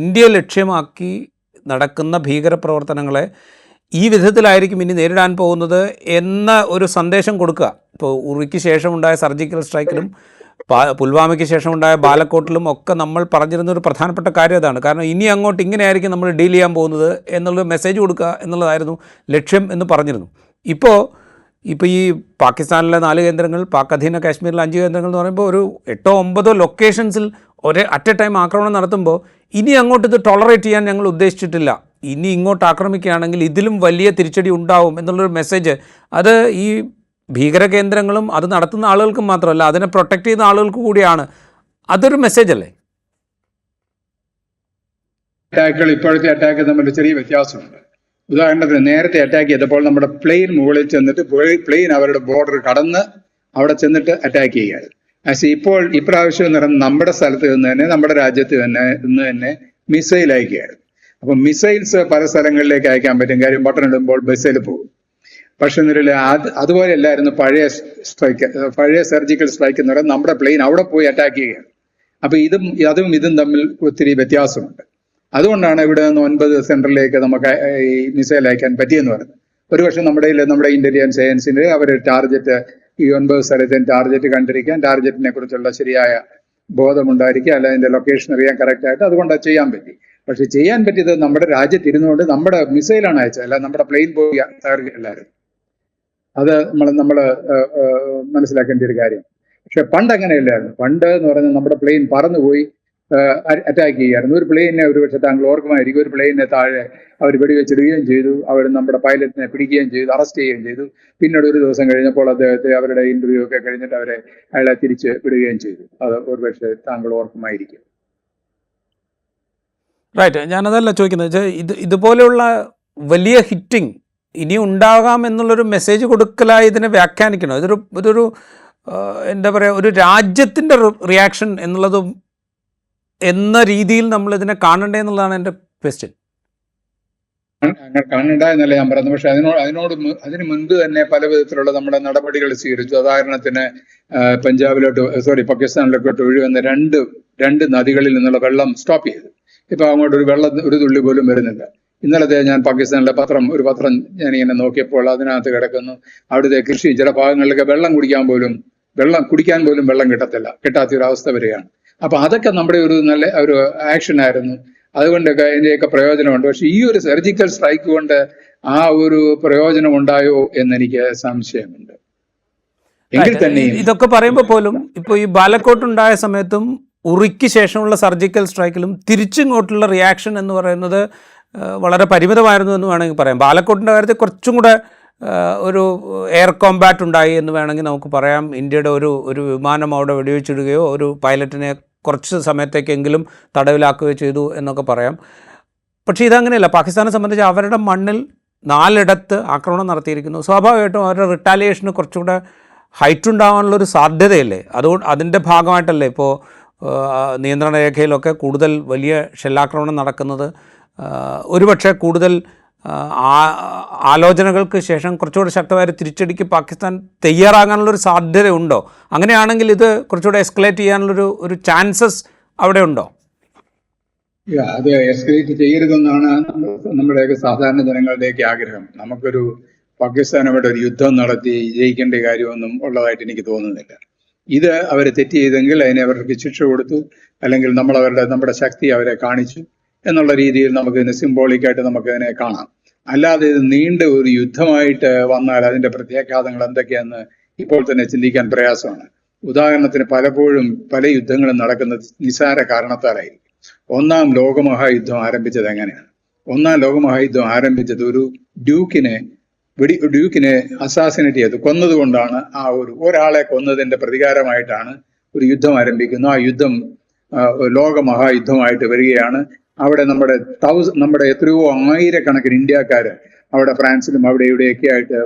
India ലക്ഷ്യമാക്കി നടക്കുന്ന ഭീകരപ്രവർത്തനങ്ങളെ ഈ വിധത്തിലായിരിക്കും ഇനി നേരിടാൻ പോകുന്നത് എന്ന ഒരു സന്ദേശം കൊടുക്കുക. ഇപ്പോൾ ഉറിക്ക് ശേഷമുണ്ടായ സർജിക്കൽ സ്ട്രൈക്കിലും പുൽവാമയ്ക്ക് ശേഷമുണ്ടായ ബാലക്കോട്ടിലും ഒക്കെ നമ്മൾ പറഞ്ഞിരുന്ന ഒരു പ്രധാനപ്പെട്ട കാര്യം അതാണ്. കാരണം ഇനി അങ്ങോട്ട് ഇങ്ങനെയായിരിക്കും നമ്മൾ ഡീൽ ചെയ്യാൻ പോകുന്നത് എന്നുള്ളൊരു മെസ്സേജ് കൊടുക്കുക എന്നുള്ളതായിരുന്നു ലക്ഷ്യം എന്ന് പറഞ്ഞിരുന്നു. ഇപ്പോൾ ഈ പാകിസ്ഥാനിലെ 4 കേന്ദ്രങ്ങൾ, പാക് അധീന കാശ്മീരിലെ 5 കേന്ദ്രങ്ങൾ എന്ന് പറയുമ്പോൾ ഒരു 8-9 ലൊക്കേഷൻസിൽ അറ്റ് എ ടൈം ആക്രമണം നടത്തുമ്പോൾ ഇനി അങ്ങോട്ട് ഇത് ടോളറേറ്റ് ചെയ്യാൻ ഞങ്ങൾ ഉദ്ദേശിച്ചിട്ടില്ല, ഇനി ഇങ്ങോട്ട് ആക്രമിക്കുകയാണെങ്കിൽ ഇതിലും വലിയ തിരിച്ചടി ഉണ്ടാവും എന്നുള്ളൊരു മെസ്സേജ് അത് ഈ ഭീകര കേന്ദ്രങ്ങളും അത് നടത്തുന്ന ആളുകൾക്കും മാത്രമല്ല അതിനെ പ്രൊട്ടക്റ്റ് ചെയ്യുന്ന ആളുകൾക്ക് കൂടിയാണ്. അതൊരു മെസ്സേജ് അല്ലേ? അറ്റാക്കുകൾ ഇപ്പോഴത്തെ അറ്റാക്ക് തമ്മിൽ ചെറിയ വ്യത്യാസമുണ്ട്. ഉദാഹരണത്തിന് നേരത്തെ അറ്റാക്ക് ചെയ്തപ്പോൾ നമ്മുടെ പ്ലെയിൻ മുകളിൽ ചെന്നിട്ട് പ്ലെയിൻ അവരുടെ ബോർഡർ കടന്ന് അവിടെ ചെന്നിട്ട് അറ്റാക്ക് ചെയ്യുകയായിരുന്നു. ഇപ്പോൾ ഇപ്രാവശ്യം എന്ന് പറയുന്നത് നമ്മുടെ സ്ഥലത്ത് നിന്ന് തന്നെ നമ്മുടെ രാജ്യത്ത് തന്നെ മിസൈൽ അയക്കുകയായിരുന്നു. അപ്പം മിസൈൽസ് പല സ്ഥലങ്ങളിലേക്ക് അയക്കാൻ പറ്റും. കാര്യം ബട്ടൺ ഇടുമ്പോൾ ബസ്സിൽ പോകും. പക്ഷെ അതുപോലെ അല്ലായിരുന്നു പഴയ സർജിക്കൽ സ്ട്രൈക്ക് എന്ന് പറയുന്നത് നമ്മുടെ പ്ലെയിൻ അവിടെ പോയി അറ്റാക്ക് ചെയ്യുകയാണ്. അപ്പൊ ഇതും തമ്മിൽ ഒത്തിരി വ്യത്യാസമുണ്ട്. അതുകൊണ്ടാണ് ഇവിടെ നിന്ന് 9 സെന്ററിലേക്ക് നമുക്ക് ഈ മിസൈൽ അയക്കാൻ പറ്റിയെന്ന് പറയുന്നത്. ഒരുപക്ഷെ നമ്മുടെ ഇന്റലിജൻസ് ഏജൻസിന്റെ അവർ ടാർഗറ്റ് ഈ 9 സ്ഥലത്തും ടാർഗറ്റ് കണ്ടിരിക്കാൻ, ടാർഗറ്റിനെ കുറിച്ചുള്ള ശരിയായ ബോധമുണ്ടായിരിക്കുക, അല്ല അതിന്റെ ലൊക്കേഷൻ അറിയാൻ കറക്റ്റായിട്ട്, അതുകൊണ്ട് ചെയ്യാൻ പറ്റി. പക്ഷെ ചെയ്യാൻ പറ്റിയത് നമ്മുടെ രാജ്യത്തിരുന്നുകൊണ്ട് നമ്മുടെ മിസൈലാണ് അയച്ചത്, അല്ല നമ്മുടെ പ്ലെയിൻ പോയി തകർക്കുകയല്ലായിരുന്നു. അത് നമ്മൾ മനസ്സിലാക്കേണ്ട ഒരു കാര്യം. പക്ഷെ പണ്ട് അങ്ങനെയല്ലായിരുന്നു. പണ്ട് എന്ന് പറയുന്നത് നമ്മുടെ പ്ലെയിൻ പറന്നുപോയി അറ്റാക്ക് ചെയ്യായിരുന്നു. ഒരു പ്ലെയിനെ ഒരുപക്ഷെ താങ്കൾ ഓർക്കുമായിരിക്കും, ഒരു പ്ലെയിനെ താഴെ അവർ വെടിവെച്ചിടുകയും ചെയ്തു. അവർ നമ്മുടെ പൈലറ്റിനെ പിടിക്കുകയും ചെയ്തു, അറസ്റ്റ് ചെയ്യുകയും ചെയ്തു. പിന്നീട് ഒരു ദിവസം കഴിഞ്ഞപ്പോൾ അദ്ദേഹത്തെ അവരുടെ ഇന്റർവ്യൂ ഒക്കെ കഴിഞ്ഞിട്ട് അയാളെ തിരിച്ച് വിടുകയും ചെയ്തു. അത് ഒരുപക്ഷെ താങ്കൾ ഓർക്കുമായിരിക്കും. റൈറ്റ്. ഞാനതല്ല ചോദിക്കുന്നത്, ഇതുപോലെയുള്ള വലിയ ഹിറ്റിംഗ് ഇനി ഉണ്ടാകാം എന്നുള്ളൊരു മെസ്സേജ് കൊടുക്കലായി ഇതിനെ വ്യാഖ്യാനിക്കണം. ഇതൊരു എന്താ പറയുക, ഒരു രാജ്യത്തിൻ്റെ റിയാക്ഷൻ എന്നുള്ളതും എന്ന രീതിയിൽ നമ്മൾ ഇതിനെ കാണണ്ടേ എന്നുള്ളതാണ് എൻ്റെ ക്വസ്റ്റ്യൻ. കാണണ്ട എന്നല്ല ഞാൻ പറയുന്നത്. പക്ഷെ അതിന് മുൻപ് തന്നെ പല വിധത്തിലുള്ള നമ്മുടെ നടപടികൾ സ്വീകരിച്ചു. ഉദാഹരണത്തിന് പാകിസ്ഥാനിലോട്ട് ഒഴുകുന്ന രണ്ട് നദികളിൽ നിന്നുള്ള വെള്ളം സ്റ്റോപ്പ് ചെയ്തു. ഇപ്പൊ അങ്ങോട്ട് ഒരു തുള്ളി പോലും വരുന്നില്ല. ഇന്നലത്തെ ഞാൻ പാകിസ്ഥാനിലെ ഒരു പത്രം ഞാനിങ്ങനെ നോക്കിയപ്പോൾ അതിനകത്ത് കിടക്കുന്നു, അവിടുത്തെ കൃഷി ചില ഭാഗങ്ങളിലൊക്കെ വെള്ളം കുടിക്കാൻ പോലും വെള്ളം കിട്ടാത്തൊരു അവസ്ഥ വരികയാണ്. അപ്പൊ അതൊക്കെ നമ്മുടെ ഒരു നല്ല ഒരു ആക്ഷൻ ആയിരുന്നു. അതുകൊണ്ടൊക്കെ അതിന്റെയൊക്കെ പ്രയോജനമുണ്ട്. പക്ഷെ ഈ ഒരു സർജിക്കൽ സ്ട്രൈക്ക് കൊണ്ട് ആ ഒരു പ്രയോജനം ഉണ്ടായോ എന്നെനിക്ക് സംശയമുണ്ട്. എങ്കിൽ തന്നെ ഇതൊക്കെ പറയുമ്പോൾ പോലും ഇപ്പോൾ ഈ ബാലക്കോട്ടുണ്ടായ സമയത്തും ഉറിക്ക് ശേഷമുള്ള സർജിക്കൽ സ്ട്രൈക്കിലും തിരിച്ചിങ്ങോട്ടുള്ള റിയാക്ഷൻ എന്ന് പറയുന്നത് വളരെ പരിമിതമായിരുന്നു എന്ന് വേണമെങ്കിൽ പറയാം. ബാലക്കോട്ടിൻ്റെ കാര്യത്തിൽ കുറച്ചും കൂടെ ഒരു എയർ കോമ്പാറ്റ് ഉണ്ടായി എന്ന് വേണമെങ്കിൽ നമുക്ക് പറയാം. ഇന്ത്യയുടെ ഒരു വിമാനം അവിടെ വെടിവെച്ചിടുകയോ ഒരു പൈലറ്റിനെ കുറച്ച് സമയത്തേക്കെങ്കിലും തടവിലാക്കുകയോ ചെയ്തു എന്നൊക്കെ പറയാം. പക്ഷേ ഇതങ്ങനെയല്ല. പാകിസ്ഥാനെ സംബന്ധിച്ച് അവരുടെ മണ്ണിൽ 4 ഇടത്ത് ആക്രമണം നടത്തിയിരിക്കുന്നു. സ്വാഭാവികമായിട്ടും അവരുടെ റിട്ടാലിയേഷന് കുറച്ചുകൂടെ ഹൈറ്റ് ഉണ്ടാകാനുള്ളൊരു സാധ്യതയല്ലേ? അതിൻ്റെ ഭാഗമായിട്ടല്ലേ ഇപ്പോൾ നിയന്ത്രണ രേഖയിലൊക്കെ കൂടുതൽ വലിയ ഷെല്ലാക്രമണം നടക്കുന്നത്? ഒരുപക്ഷെ കൂടുതൽ ആലോചനകൾക്ക് ശേഷം കുറച്ചുകൂടെ ശക്തമായ തിരിച്ചടിക്ക് പാകിസ്ഥാൻ തയ്യാറാകാനുള്ളൊരു സാധ്യത ഉണ്ടോ? അങ്ങനെയാണെങ്കിൽ ഇത് കുറച്ചുകൂടെ എസ്കലേറ്റ് ചെയ്യാനുള്ളൊരു ചാൻസസ് അവിടെ ഉണ്ടോ? അത് എസ്കലേറ്റ് ചെയ്യരുതെന്നാണ് നമ്മുടെയൊക്കെ സാധാരണ ജനങ്ങളുടെയൊക്കെ ആഗ്രഹം. നമുക്കൊരു പാകിസ്ഥാനോട് ഒരു യുദ്ധം നടത്തി ജയിക്കേണ്ട കാര്യമൊന്നും ഉള്ളതായിട്ട് എനിക്ക് തോന്നുന്നില്ല. ഇത് അവർ തെറ്റ് ചെയ്തെങ്കിൽ അതിനെ അവർക്ക് ശിക്ഷ കൊടുത്തു, അല്ലെങ്കിൽ നമ്മുടെ ശക്തി അവരെ കാണിച്ചു എന്നുള്ള രീതിയിൽ നമുക്കിതിനെ സിംബോളിക്കായിട്ട് നമുക്കതിനെ കാണാം. അല്ലാതെ ഇത് നീണ്ട ഒരു യുദ്ധമായിട്ട് വന്നാൽ അതിന്റെ പ്രത്യാഘാതങ്ങൾ എന്തൊക്കെയാണെന്ന് ഇപ്പോൾ തന്നെ ചിന്തിക്കാൻ പ്രയാസമാണ്. ഉദാഹരണത്തിന് പലപ്പോഴും പല യുദ്ധങ്ങളും നടക്കുന്നത് നിസ്സാര കാരണത്താലായിരിക്കും. 1-ാം ലോകമഹായുദ്ധം ആരംഭിച്ചത് എങ്ങനെയാണ്? 1-ാം ലോകമഹായുദ്ധം ആരംഭിച്ചത് ഒരു ഡ്യൂക്കിനെ അസാസിനേറ്റ് ചെയ്ത് കൊന്നതുകൊണ്ടാണ്. ഒരാളെ കൊന്നതിന്റെ പ്രതികാരമായിട്ടാണ് ഒരു യുദ്ധം ആരംഭിക്കുന്നത്. ആ യുദ്ധം ലോകമഹായുദ്ധമായിട്ട് വരികയാണ്. അവിടെ നമ്മുടെ എത്രയോ ആയിരക്കണക്കിന് ഇന്ത്യക്കാര് അവിടെ ഫ്രാൻസിലും അവിടെ ഇവിടെയൊക്കെ ആയിട്ട്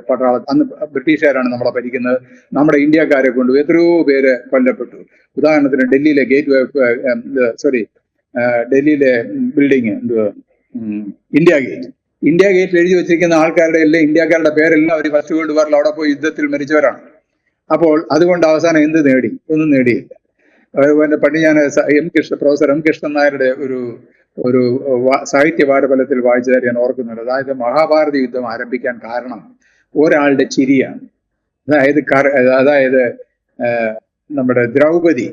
അന്ന് ബ്രിട്ടീഷുകാരാണ് നമ്മളെ ഭരിക്കുന്നത്. നമ്മുടെ ഇന്ത്യക്കാരെ കൊണ്ട് എത്രയോ പേര് കൊല്ലപ്പെട്ടു. ഉദാഹരണത്തിന് ഡൽഹിയിലെ ബിൽഡിങ് ഇന്ത്യ ഗേറ്റ് എഴുതി വെച്ചിരിക്കുന്ന ഇന്ത്യക്കാരുടെ പേരെല്ലാം അവർ ഫസ്റ്റ് വേൾഡ് വാറിൽ അവിടെ പോയി യുദ്ധത്തിൽ മരിച്ചവരാണ്. അപ്പോൾ അതുകൊണ്ട് അവസാനം എന്ത് നേടി? ഒന്നും നേടിയില്ല. അതുപോലെ പണ്ട് ഞാൻ പ്രൊഫസർ എം കൃഷ്ണൻ നായരുടെ ഒരു സാഹിത്യഭാരഫലത്തിൽ വായിച്ചതായിട്ട് ഞാൻ ഓർക്കുന്നുണ്ട്. അതായത് മഹാഭാരത യുദ്ധം ആരംഭിക്കാൻ കാരണം ഒരാളുടെ ചിരിയാണ്. അതായത് നമ്മുടെ ദ്രൗപദി,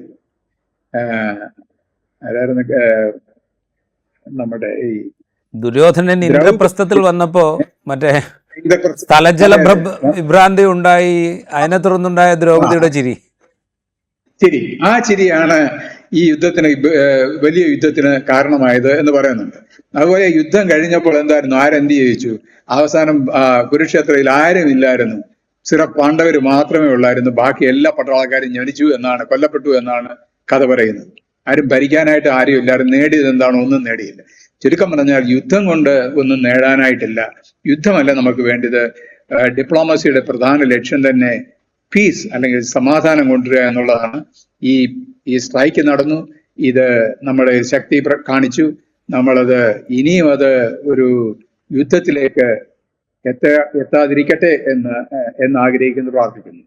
ആരായിരുന്നു, നമ്മുടെ ഈ ദുര്യോധനൻ ഇന്ദ്രപ്രസ്ഥത്തിൽ വന്നപ്പോ മറ്റേ ഇന്ദ്രപ്രസ്ഥ, സ്ഥലജല വിഭ്രാന്തി ഉണ്ടായി, അതിനെ തുടർന്നുണ്ടായ ദ്രൗപദിയുടെ ചിരി. ആ ചിരിയാണ് ഈ യുദ്ധത്തിന്, വലിയ യുദ്ധത്തിന് കാരണമായത് എന്ന് പറയുന്നുണ്ട്. അതുപോലെ യുദ്ധം കഴിഞ്ഞപ്പോൾ എന്തായിരുന്നു, ആരെന്ത് ചോദിച്ചു? അവസാനം കുരുക്ഷേത്രയിൽ ആരും ഇല്ലായിരുന്നു, പാണ്ഡവർ മാത്രമേ ഉള്ളായിരുന്നു. ബാക്കി എല്ലാ പട്ടാളക്കാരും ജനിച്ചു എന്നാണ്, കൊല്ലപ്പെട്ടു എന്നാണ് കഥ പറയുന്നത്. ആരും ഭരിക്കാനായിട്ട് ആരും ഇല്ലായിരുന്നു. നേടിയത് എന്താണോ? ഒന്നും നേടിയില്ല. ചുരുക്കം പറഞ്ഞാൽ യുദ്ധം കൊണ്ട് ഒന്നും നേടാനായിട്ടില്ല. യുദ്ധമല്ല നമുക്ക് വേണ്ടത്. ഡിപ്ലോമസിയുടെ പ്രധാന ലക്ഷ്യം തന്നെ പീസ് അല്ലെങ്കിൽ സമാധാനം കൊണ്ടുവരിക എന്നുള്ളതാണ്. ഈ സ്ട്രൈക്ക് നടന്നു, ഇത് നമ്മുടെ ശക്തി കാണിച്ചു. നമ്മളത് ഇനിയും അത് ഒരു യുദ്ധത്തിലേക്ക് എത്താതിരിക്കട്ടെ എന്ന് ആഗ്രഹിക്കുന്നു, പ്രാർത്ഥിക്കുന്നു.